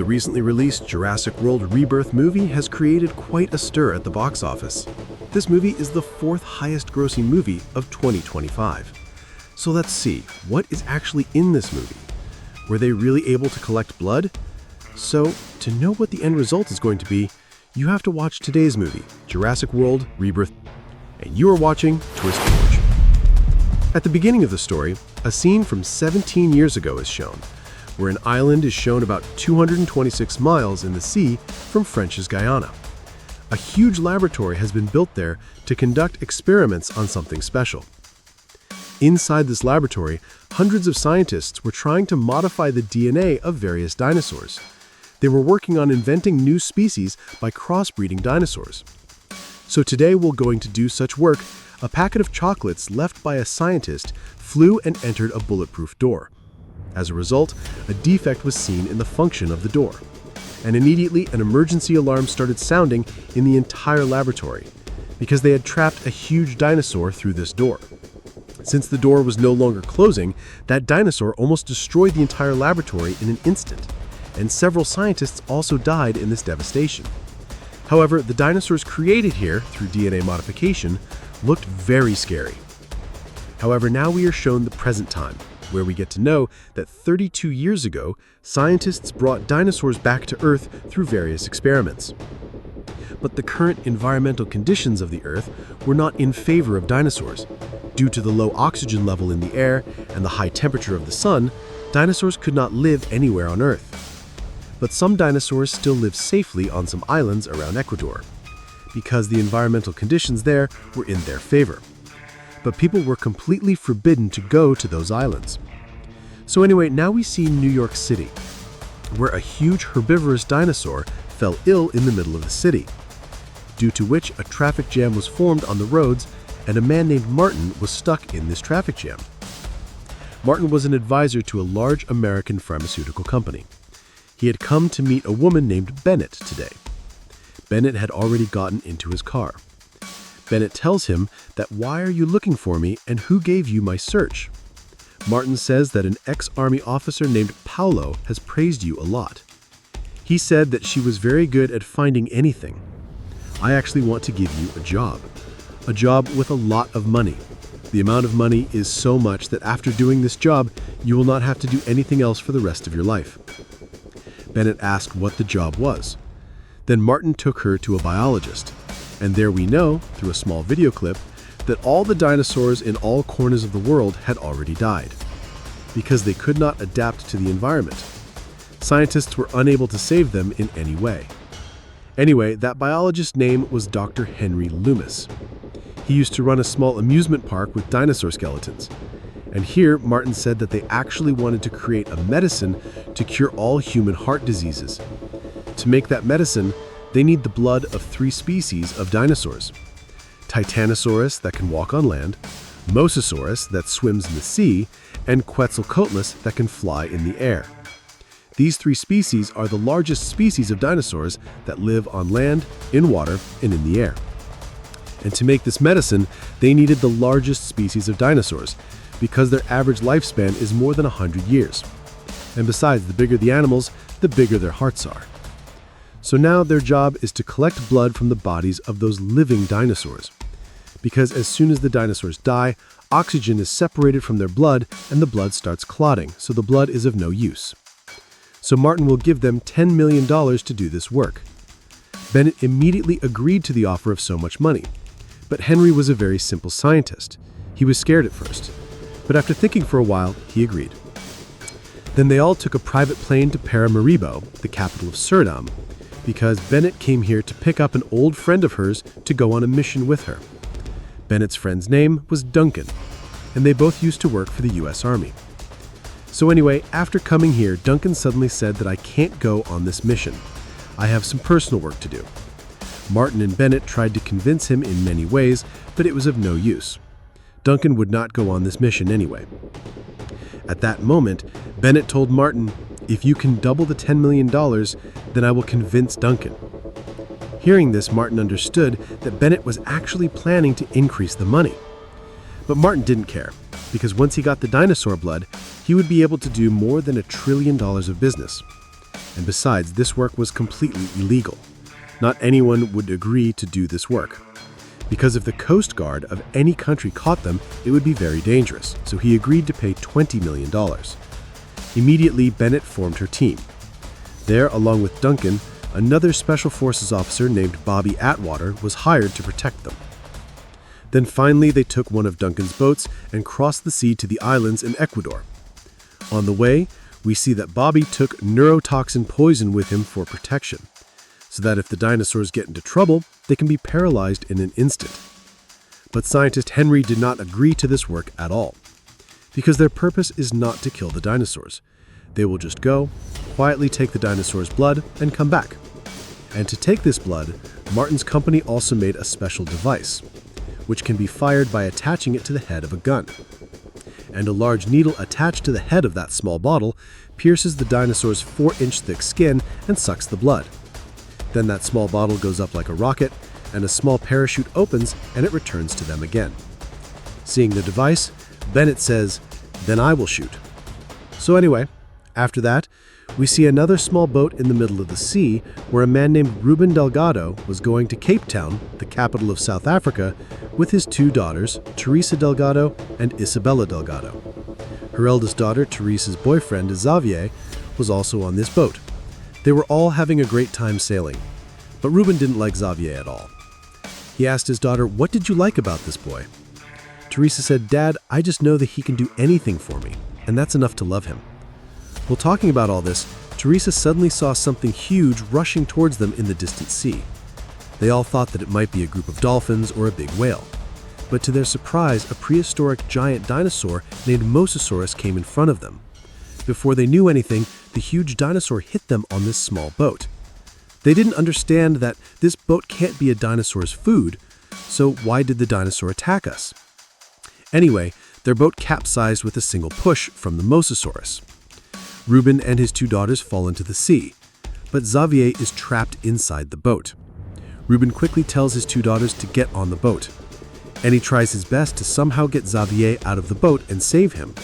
The recently released Jurassic World Rebirth movie has created quite a stir at the box office. This movie is the fourth highest grossing movie of 2025. So let's see, what is actually in this movie? Were they really able to collect blood? So, to know what the end result is going to be, you have to watch today's movie, Jurassic World Rebirth. And you are watching TwistForge. At the beginning of the story, a scene from 17 years ago is shown, where an island is shown about 226 miles in the sea from French's Guyana. A huge laboratory has been built there to conduct experiments on something special. Inside this laboratory, hundreds of scientists were trying to modify the DNA of various dinosaurs. They were working on inventing new species by crossbreeding dinosaurs. So today, while going to do such work, a packet of chocolates left by a scientist flew and entered a bulletproof door. As a result, a defect was seen in the function of the door. And immediately, an emergency alarm started sounding in the entire laboratory, because they had trapped a huge dinosaur through this door. Since the door was no longer closing, that dinosaur almost destroyed the entire laboratory in an instant, and several scientists also died in this devastation. However, the dinosaurs created here through DNA modification looked very scary. However, now we are shown the present time, where we get to know that 32 years ago, scientists brought dinosaurs back to Earth through various experiments. But the current environmental conditions of the Earth were not in favor of dinosaurs. Due to the low oxygen level in the air and the high temperature of the sun, dinosaurs could not live anywhere on Earth. But some dinosaurs still live safely on some islands around Ecuador, because the environmental conditions there were in their favor. But people were completely forbidden to go to those islands. So anyway, now we see New York City, where a huge herbivorous dinosaur fell ill in the middle of the city, due to which a traffic jam was formed on the roads and a man named Martin was stuck in this traffic jam. Martin was an advisor to a large American pharmaceutical company. He had come to meet a woman named Bennett today. Bennett had already gotten into his car. Bennett tells him that, "Why are you looking for me and who gave you my search?" Martin says that an ex-army officer named Paulo has praised you a lot. He said that she was very good at finding anything. I actually want to give you a job with a lot of money. The amount of money is so much that after doing this job, you will not have to do anything else for the rest of your life. Bennett asked what the job was. Then Martin took her to a biologist. And there we know, through a small video clip, that all the dinosaurs in all corners of the world had already died, because they could not adapt to the environment. Scientists were unable to save them in any way. Anyway, that biologist's name was Dr. Henry Loomis. He used to run a small amusement park with dinosaur skeletons. And here, Martin said that they actually wanted to create a medicine to cure all human heart diseases. To make that medicine, they need the blood of 3 species of dinosaurs: Titanosaurus, that can walk on land, Mosasaurus, that swims in the sea, and Quetzalcoatlus, that can fly in the air. These 3 species are the largest species of dinosaurs that live on land, in water, and in the air. And to make this medicine, they needed the largest species of dinosaurs, because their average lifespan is more than 100 years. And besides, the bigger the animals, the bigger their hearts are. So now their job is to collect blood from the bodies of those living dinosaurs. Because as soon as the dinosaurs die, oxygen is separated from their blood and the blood starts clotting, so the blood is of no use. So Martin will give them $10 million to do this work. Bennett immediately agreed to the offer of so much money. But Henry was a very simple scientist. He was scared at first. But after thinking for a while, he agreed. Then they all took a private plane to Paramaribo, the capital of Suriname, because Bennett came here to pick up an old friend of hers to go on a mission with her. Bennett's friend's name was Duncan, and they both used to work for the US Army. So anyway, after coming here, Duncan suddenly said that I can't go on this mission. I have some personal work to do. Martin and Bennett tried to convince him in many ways, but it was of no use. Duncan would not go on this mission anyway. At that moment, Bennett told Martin, "If you can double the $10 million, then I will convince Duncan." Hearing this, Martin understood that Bennett was actually planning to increase the money. But Martin didn't care, because once he got the dinosaur blood, he would be able to do more than $1 trillion of business. And besides, this work was completely illegal. Not anyone would agree to do this work. Because if the Coast Guard of any country caught them, it would be very dangerous, so he agreed to pay $20 million. Immediately, Bennett formed her team. There, along with Duncan, another Special Forces officer named Bobby Atwater was hired to protect them. Then finally, they took one of Duncan's boats and crossed the sea to the islands in Ecuador. On the way, we see that Bobby took neurotoxin poison with him for protection, so that if the dinosaurs get into trouble, they can be paralyzed in an instant. But scientist Henry did not agree to this work at all, because their purpose is not to kill the dinosaurs. They will just go, quietly take the dinosaurs' blood, and come back. And to take this blood, Martin's company also made a special device, which can be fired by attaching it to the head of a gun. And a large needle attached to the head of that small bottle pierces the dinosaur's 4-inch thick skin and sucks the blood. Then that small bottle goes up like a rocket, and a small parachute opens and it returns to them again. Seeing the device, Bennett says, "Then I will shoot." So anyway, after that, we see another small boat in the middle of the sea where a man named Ruben Delgado was going to Cape Town, the capital of South Africa, with his 2 daughters, Teresa Delgado and Isabella Delgado. Her eldest daughter, Teresa's boyfriend, Xavier, was also on this boat. They were all having a great time sailing, but Ruben didn't like Xavier at all. He asked his daughter, "What did you like about this boy?" Teresa said, "Dad, I just know that he can do anything for me, and that's enough to love him." While talking about all this, Teresa suddenly saw something huge rushing towards them in the distant sea. They all thought that it might be a group of dolphins or a big whale. But to their surprise, a prehistoric giant dinosaur named Mosasaurus came in front of them. Before they knew anything, the huge dinosaur hit them on this small boat. They didn't understand that this boat can't be a dinosaur's food, so why did the dinosaur attack us? Anyway, their boat capsized with a single push from the Mosasaurus. Ruben and his 2 daughters fall into the sea, but Xavier is trapped inside the boat. Ruben quickly tells his 2 daughters to get on the boat, and he tries his best to somehow get Xavier out of the boat and save him.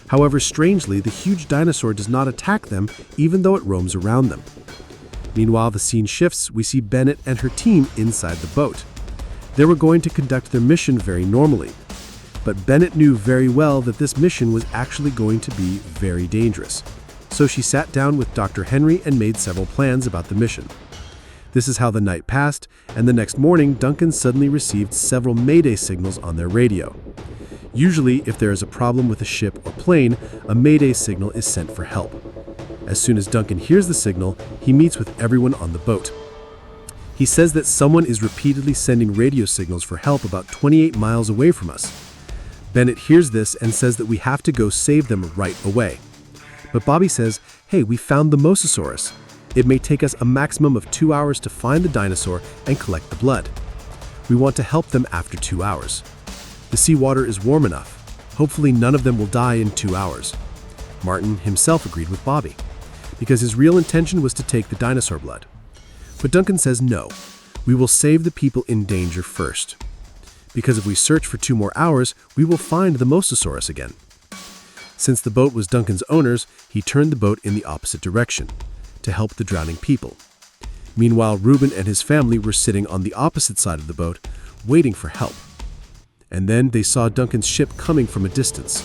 However, strangely, the huge dinosaur does not attack them, even though it roams around them. Meanwhile, the scene shifts. We see Bennett and her team inside the boat. They were going to conduct their mission very normally, but Bennett knew very well that this mission was actually going to be very dangerous. So she sat down with Dr. Henry and made several plans about the mission. This is how the night passed, and the next morning, Duncan suddenly received several Mayday signals on their radio. Usually, if there is a problem with a ship or plane, a Mayday signal is sent for help. As soon as Duncan hears the signal, he meets with everyone on the boat. He says that someone is repeatedly sending radio signals for help about 28 miles away from us. Bennett hears this and says that we have to go save them right away. But Bobby says, "Hey, we found the Mosasaurus. It may take us a maximum of 2 hours to find the dinosaur and collect the blood. We want to help them after 2 hours. The seawater is warm enough. Hopefully none of them will die in 2 hours." Martin himself agreed with Bobby, because his real intention was to take the dinosaur blood. But Duncan says no, we will save the people in danger first. Because if we search for 2 more hours, we will find the Mosasaurus again. Since the boat was Duncan's owner's, he turned the boat in the opposite direction, to help the drowning people. Meanwhile, Ruben and his family were sitting on the opposite side of the boat, waiting for help. And then they saw Duncan's ship coming from a distance.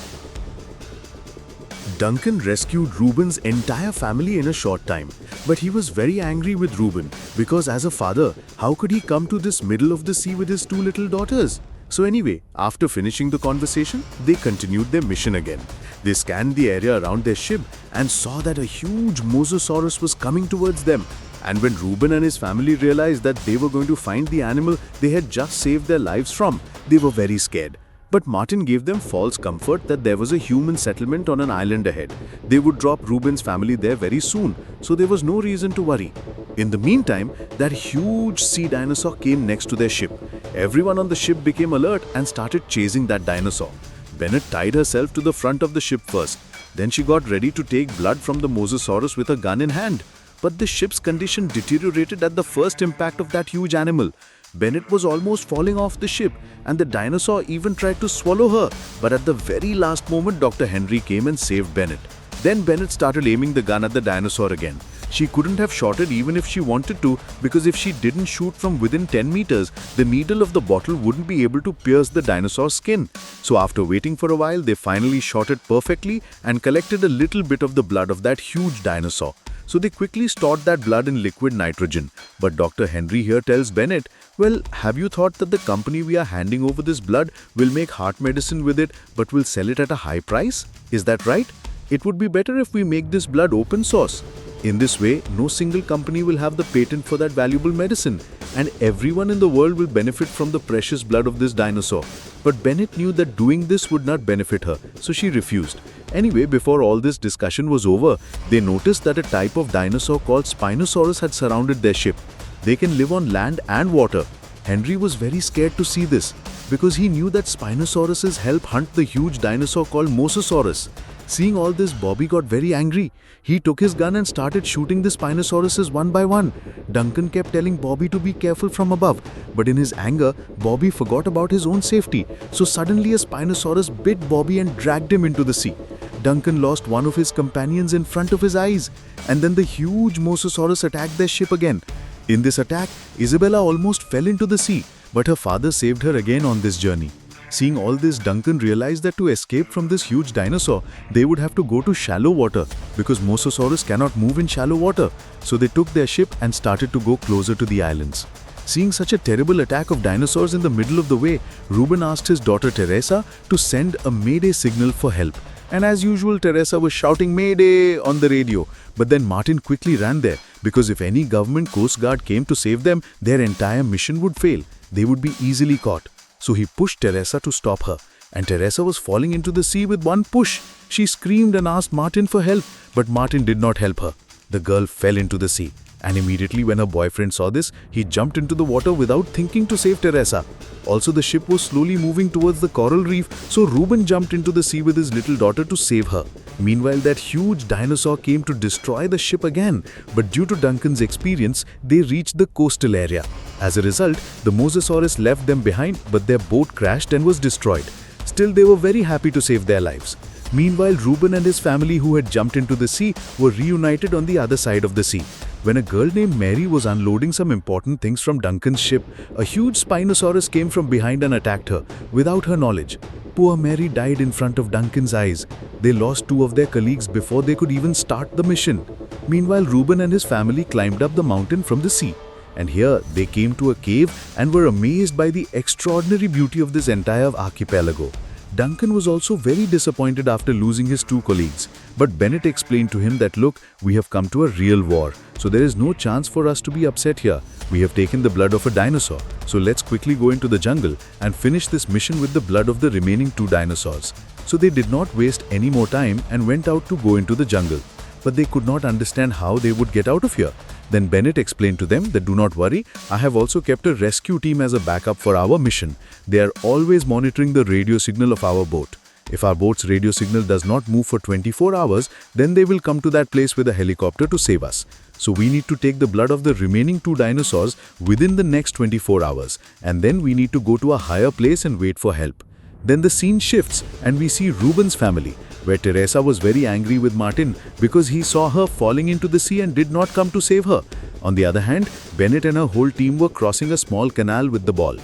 Duncan rescued Ruben's entire family in a short time, but he was very angry with Ruben because as a father, how could he come to this middle of the sea with his 2 little daughters? So anyway, after finishing the conversation, they continued their mission again. They scanned the area around their ship and saw that a huge Mosasaurus was coming towards them. And when Ruben and his family realized that they were going to find the animal they had just saved their lives from, they were very scared. But Martin gave them false comfort that there was a human settlement on an island ahead. They would drop Ruben's family there very soon, so there was no reason to worry. In the meantime, that huge sea dinosaur came next to their ship. Everyone on the ship became alert and started chasing that dinosaur. Bennett tied herself to the front of the ship first. Then she got ready to take blood from the Mosasaurus with a gun in hand. But the ship's condition deteriorated at the first impact of that huge animal. Bennett was almost falling off the ship, and the dinosaur even tried to swallow her. But at the very last moment, Dr. Henry came and saved Bennett. Then Bennett started aiming the gun at the dinosaur again. She couldn't have shot it even if she wanted to, because if she didn't shoot from within 10 meters, the needle of the bottle wouldn't be able to pierce the dinosaur's skin. So after waiting for a while, they finally shot it perfectly and collected a little bit of the blood of that huge dinosaur. So they quickly stored that blood in liquid nitrogen. But Dr. Henry here tells Bennett, well, have you thought that the company we are handing over this blood will make heart medicine with it but will sell it at a high price? Is that right? It would be better if we make this blood open source. In this way, no single company will have the patent for that valuable medicine, and everyone in the world will benefit from the precious blood of this dinosaur. But Bennett knew that doing this would not benefit her, so she refused. Anyway, before all this discussion was over, they noticed that a type of dinosaur called Spinosaurus had surrounded their ship. They can live on land and water. Henry was very scared to see this, because he knew that Spinosaurus helped hunt the huge dinosaur called Mosasaurus. Seeing all this, Bobby got very angry. He took his gun and started shooting the Spinosauruses one by one. Duncan kept telling Bobby to be careful from above, but in his anger, Bobby forgot about his own safety. So suddenly a Spinosaurus bit Bobby and dragged him into the sea. Duncan lost one of his companions in front of his eyes, and then the huge Mosasaurus attacked their ship again. In this attack, Isabella almost fell into the sea, but her father saved her again on this journey. Seeing all this, Duncan realized that to escape from this huge dinosaur, they would have to go to shallow water, because Mosasaurus cannot move in shallow water. So they took their ship and started to go closer to the islands. Seeing such a terrible attack of dinosaurs in the middle of the way, Reuben asked his daughter Teresa to send a mayday signal for help. And as usual, Teresa was shouting "Mayday" on the radio. But then Martin quickly ran there, because if any government coast guard came to save them, their entire mission would fail. They would be easily caught. So he pushed Teresa to stop her, and Teresa was falling into the sea with one push. She screamed and asked Martin for help, but Martin did not help her. The girl fell into the sea, and immediately when her boyfriend saw this, he jumped into the water without thinking to save Teresa. Also, the ship was slowly moving towards the coral reef, so Reuben jumped into the sea with his little daughter to save her. Meanwhile, that huge dinosaur came to destroy the ship again, but due to Duncan's experience, they reached the coastal area. As a result, the Mosasaurus left them behind, but their boat crashed and was destroyed. Still, they were very happy to save their lives. Meanwhile, Reuben and his family who had jumped into the sea were reunited on the other side of the sea. When a girl named Mary was unloading some important things from Duncan's ship, a huge Spinosaurus came from behind and attacked her, without her knowledge. Poor Mary died in front of Duncan's eyes. They lost two of their colleagues before they could even start the mission. Meanwhile, Reuben and his family climbed up the mountain from the sea. And here, they came to a cave and were amazed by the extraordinary beauty of this entire archipelago. Duncan was also very disappointed after losing his two colleagues. But Bennett explained to him that, look, we have come to a real war, so there is no chance for us to be upset here. We have taken the blood of a dinosaur, so let's quickly go into the jungle and finish this mission with the blood of the remaining two dinosaurs. So they did not waste any more time and went out to go into the jungle. But they could not understand how they would get out of here. Then Bennett explained to them that do not worry, I have also kept a rescue team as a backup for our mission. They are always monitoring the radio signal of our boat. If our boat's radio signal does not move for 24 hours, then they will come to that place with a helicopter to save us. So we need to take the blood of the remaining two dinosaurs within the next 24 hours, and then we need to go to a higher place and wait for help. Then the scene shifts and we see Reuben's family, where Teresa was very angry with Martin because he saw her falling into the sea and did not come to save her. On the other hand, Bennett and her whole team were crossing a small canal with the ball.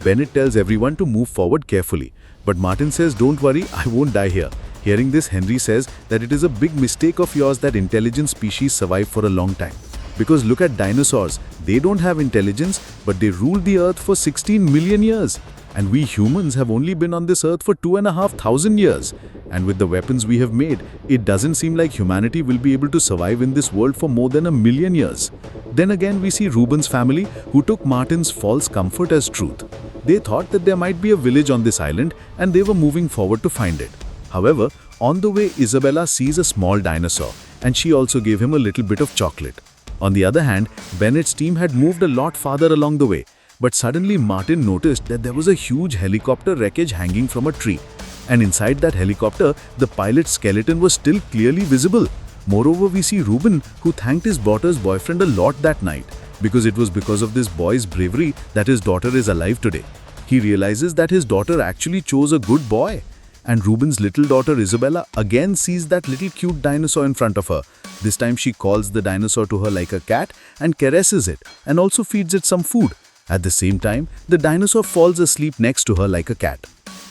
Bennett tells everyone to move forward carefully, but Martin says, don't worry, I won't die here. Hearing this, Henry says that it is a big mistake of yours that intelligent species survive for a long time. Because look at dinosaurs, they don't have intelligence, but they ruled the earth for 16 million years. And we humans have only been on this earth for 2,500 years. And with the weapons we have made, it doesn't seem like humanity will be able to survive in this world for more than 1,000,000 years. Then again we see Reuben's family who took Martin's false comfort as truth. They thought that there might be a village on this island and they were moving forward to find it. However, on the way Isabella sees a small dinosaur and she also gave him a little bit of chocolate. On the other hand, Bennett's team had moved a lot farther along the way. But suddenly Martin noticed that there was a huge helicopter wreckage hanging from a tree. And inside that helicopter, the pilot's skeleton was still clearly visible. Moreover, we see Reuben, who thanked his daughter's boyfriend a lot that night, because it was because of this boy's bravery that his daughter is alive today. He realizes that his daughter actually chose a good boy. And Ruben's little daughter Isabella again sees that little cute dinosaur in front of her. This time she calls the dinosaur to her like a cat and caresses it and also feeds it some food. At the same time, the dinosaur falls asleep next to her like a cat.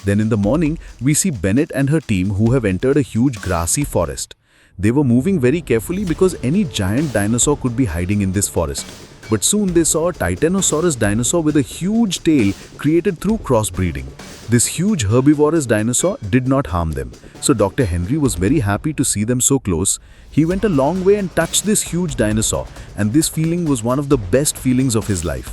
Then in the morning, we see Bennett and her team who have entered a huge grassy forest. They were moving very carefully because any giant dinosaur could be hiding in this forest. But soon they saw a Titanosaurus dinosaur with a huge tail created through crossbreeding. This huge herbivorous dinosaur did not harm them. So Dr. Henry was very happy to see them so close. He went a long way and touched this huge dinosaur, and this feeling was one of the best feelings of his life.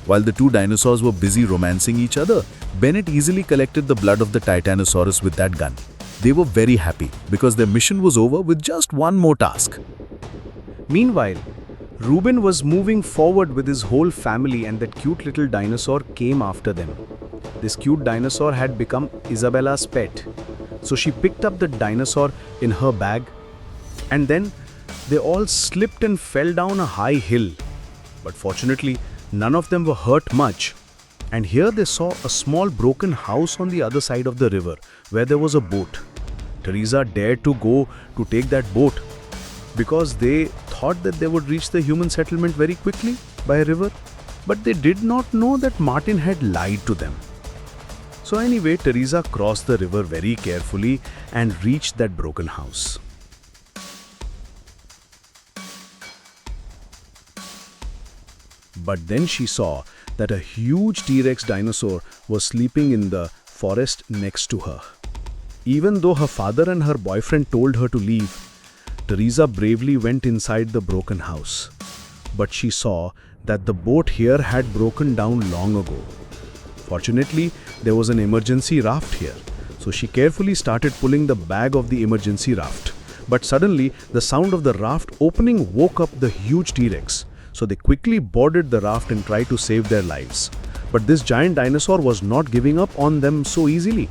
While the two dinosaurs were busy romancing each other, Bennett easily collected the blood of the Titanosaurus with that gun. They were very happy because their mission was over with just one more task. Meanwhile, Ruben was moving forward with his whole family, and that cute little dinosaur came after them. This cute dinosaur had become Isabella's pet. So she picked up the dinosaur in her bag, and then they all slipped and fell down a high hill. But fortunately, none of them were hurt much. And here they saw a small broken house on the other side of the river where there was a boat. Teresa dared to go to take that boat because they thought that they would reach the human settlement very quickly by a river. But they did not know that Martin had lied to them. So anyway, Teresa crossed the river very carefully and reached that broken house. But then she saw that a huge T-Rex dinosaur was sleeping in the forest next to her. Even though her father and her boyfriend told her to leave, Teresa bravely went inside the broken house. But she saw that the boat here had broken down long ago. Fortunately, there was an emergency raft here, so she carefully started pulling the bag of the emergency raft. But suddenly, the sound of the raft opening woke up the huge T-Rex. So they quickly boarded the raft and tried to save their lives. But this giant dinosaur was not giving up on them so easily.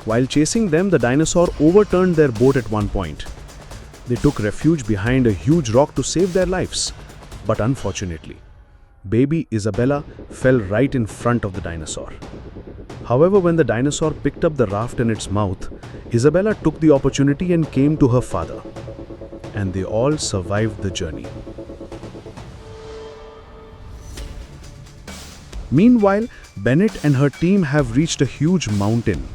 While chasing them, the dinosaur overturned their boat at one point. They took refuge behind a huge rock to save their lives. But unfortunately, baby Isabella fell right in front of the dinosaur. However, when the dinosaur picked up the raft in its mouth, Isabella took the opportunity and came to her father. And they all survived the journey. Meanwhile, Bennett and her team have reached a huge mountain.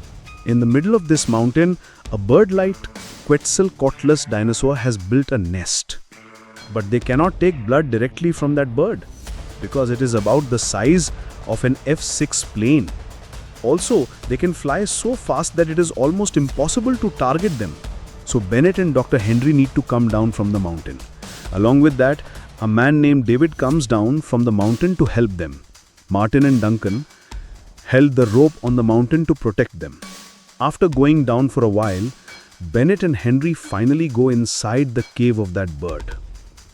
In the middle of this mountain, a bird-like Quetzalcoatlus dinosaur has built a nest. But they cannot take blood directly from that bird because it is about the size of an F-6 plane. Also, they can fly so fast that it is almost impossible to target them. So Bennett and Dr. Henry need to come down from the mountain. Along with that, a man named David comes down from the mountain to help them. Martin and Duncan held the rope on the mountain to protect them. After going down for a while, Bennett and Henry finally go inside the cave of that bird.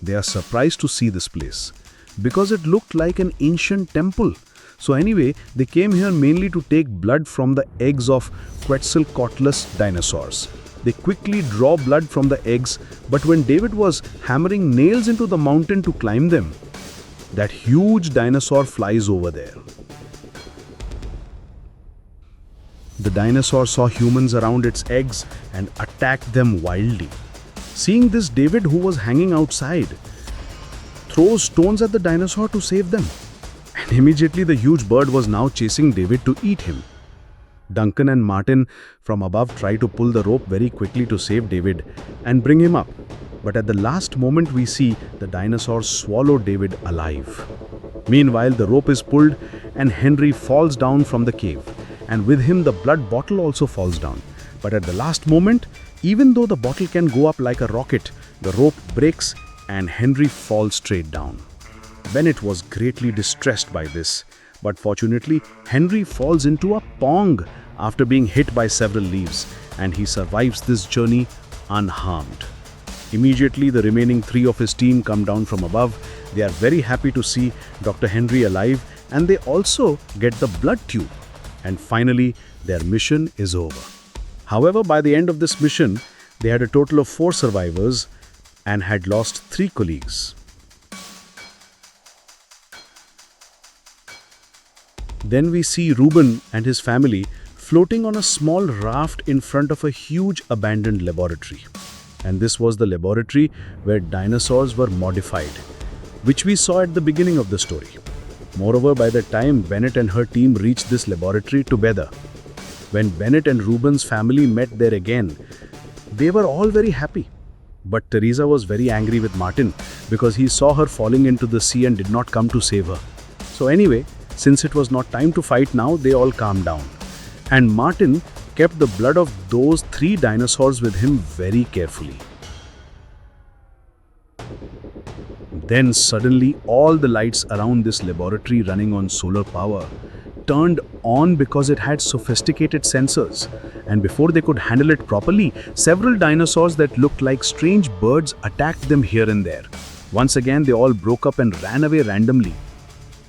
They are surprised to see this place because it looked like an ancient temple. So anyway, they came here mainly to take blood from the eggs of Quetzalcoatlus dinosaurs. They quickly draw blood from the eggs, but when David was hammering nails into the mountain to climb them, that huge dinosaur flies over there. The dinosaur saw humans around its eggs and attacked them wildly. Seeing this, David, who was hanging outside, throws stones at the dinosaur to save them. And immediately the huge bird was now chasing David to eat him. Duncan and Martin from above try to pull the rope very quickly to save David and bring him up. But at the last moment we see the dinosaur swallow David alive. Meanwhile, the rope is pulled and Henry falls down from the cave. And with him the blood bottle also falls down. But at the last moment, even though the bottle can go up like a rocket, the rope breaks and Henry falls straight down. Bennett was greatly distressed by this. But fortunately, Henry falls into a pond after being hit by several leaves, and he survives this journey unharmed. Immediately, the remaining 3 of his team come down from above. They are very happy to see Dr. Henry alive, and they also get the blood tube. And finally, their mission is over. However, by the end of this mission, they had a total of 4 survivors and had lost 3 colleagues. Then we see Ruben and his family floating on a small raft in front of a huge abandoned laboratory. And this was the laboratory where dinosaurs were modified, which we saw at the beginning of the story. Moreover, by the time Bennett and her team reached this laboratory together, when Bennett and Ruben's family met there again, they were all very happy. But Teresa was very angry with Martin because he saw her falling into the sea and did not come to save her. So anyway, since it was not time to fight now, they all calmed down. And Martin kept the blood of those 3 dinosaurs with him very carefully. Then suddenly all the lights around this laboratory running on solar power turned on because it had sophisticated sensors. And before they could handle it properly, several dinosaurs that looked like strange birds attacked them here and there. Once again, they all broke up and ran away randomly.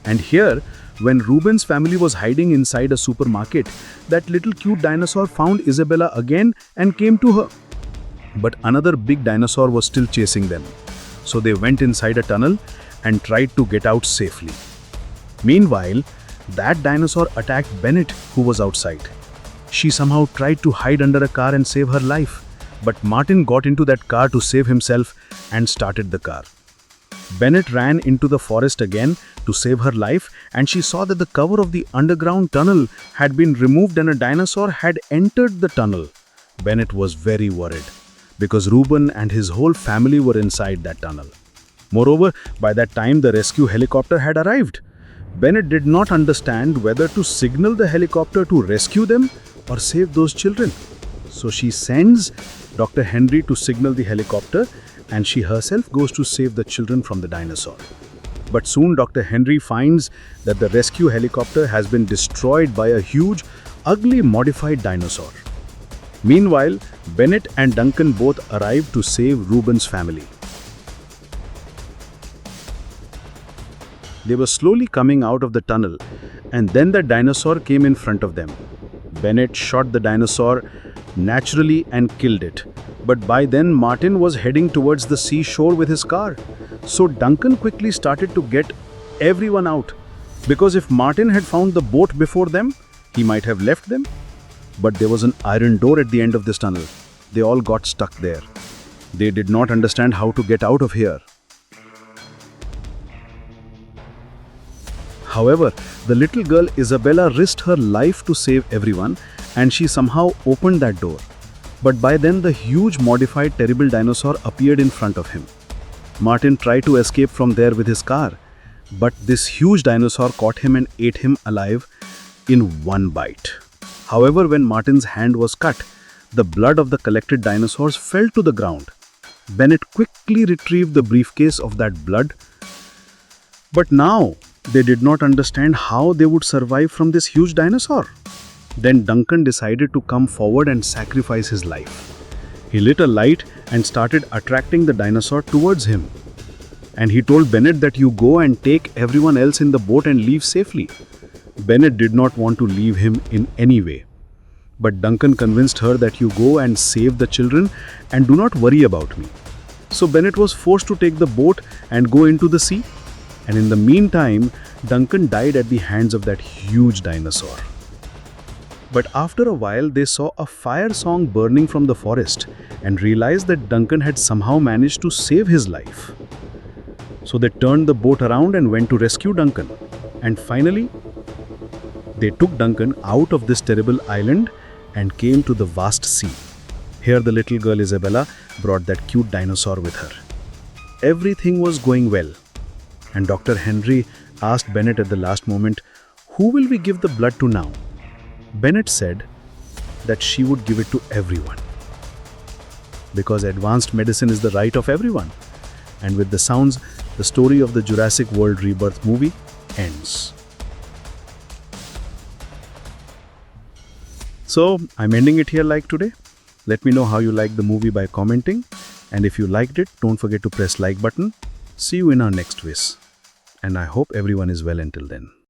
And here, when Ruben's family was hiding inside a supermarket, that little cute dinosaur found Isabella again and came to her. But another big dinosaur was still chasing them. So they went inside a tunnel and tried to get out safely. Meanwhile, that dinosaur attacked Bennett, who was outside. She somehow tried to hide under a car and save her life. But Martin got into that car to save himself and started the car. Bennett ran into the forest again to save her life, and she saw that the cover of the underground tunnel had been removed and a dinosaur had entered the tunnel. Bennett was very worried because Ruben and his whole family were inside that tunnel. Moreover, by that time the rescue helicopter had arrived. Bennett did not understand whether to signal the helicopter to rescue them or save those children. So she sends Dr. Henry to signal the helicopter, and she herself goes to save the children from the dinosaur. But soon Dr. Henry finds that the rescue helicopter has been destroyed by a huge, ugly modified dinosaur. Meanwhile, Bennett and Duncan both arrive to save Ruben's family. They were slowly coming out of the tunnel, and then the dinosaur came in front of them. Bennett shot the dinosaur naturally and killed it. But by then, Martin was heading towards the seashore with his car. So Duncan quickly started to get everyone out, because if Martin had found the boat before them, he might have left them. But there was an iron door at the end of this tunnel. They all got stuck there. They did not understand how to get out of here. However, the little girl Isabella risked her life to save everyone, and she somehow opened that door. But by then the huge modified terrible dinosaur appeared in front of him. Martin tried to escape from there with his car, but this huge dinosaur caught him and ate him alive in one bite. However, when Martin's hand was cut, the blood of the collected dinosaurs fell to the ground. Bennett quickly retrieved the briefcase of that blood, but now they did not understand how they would survive from this huge dinosaur. Then Duncan decided to come forward and sacrifice his life. He lit a light and started attracting the dinosaur towards him. And he told Bennett that you go and take everyone else in the boat and leave safely. Bennett did not want to leave him in any way. But Duncan convinced her that you go and save the children and do not worry about me. So Bennett was forced to take the boat and go into the sea. And in the meantime, Duncan died at the hands of that huge dinosaur. But after a while, they saw a fire song burning from the forest and realized that Duncan had somehow managed to save his life. So they turned the boat around and went to rescue Duncan. And finally, they took Duncan out of this terrible island and came to the vast sea. Here the little girl Isabella brought that cute dinosaur with her. Everything was going well. And Dr. Henry asked Bennett at the last moment, "Who will we give the blood to now?" Bennett said that she would give it to everyone, because advanced medicine is the right of everyone. And with the sounds, the story of the Jurassic World Rebirth movie ends. So, I'm ending it here like today. Let me know how you liked the movie by commenting. And if you liked it, don't forget to press like button. See you in our next quiz. And I hope everyone is well until then.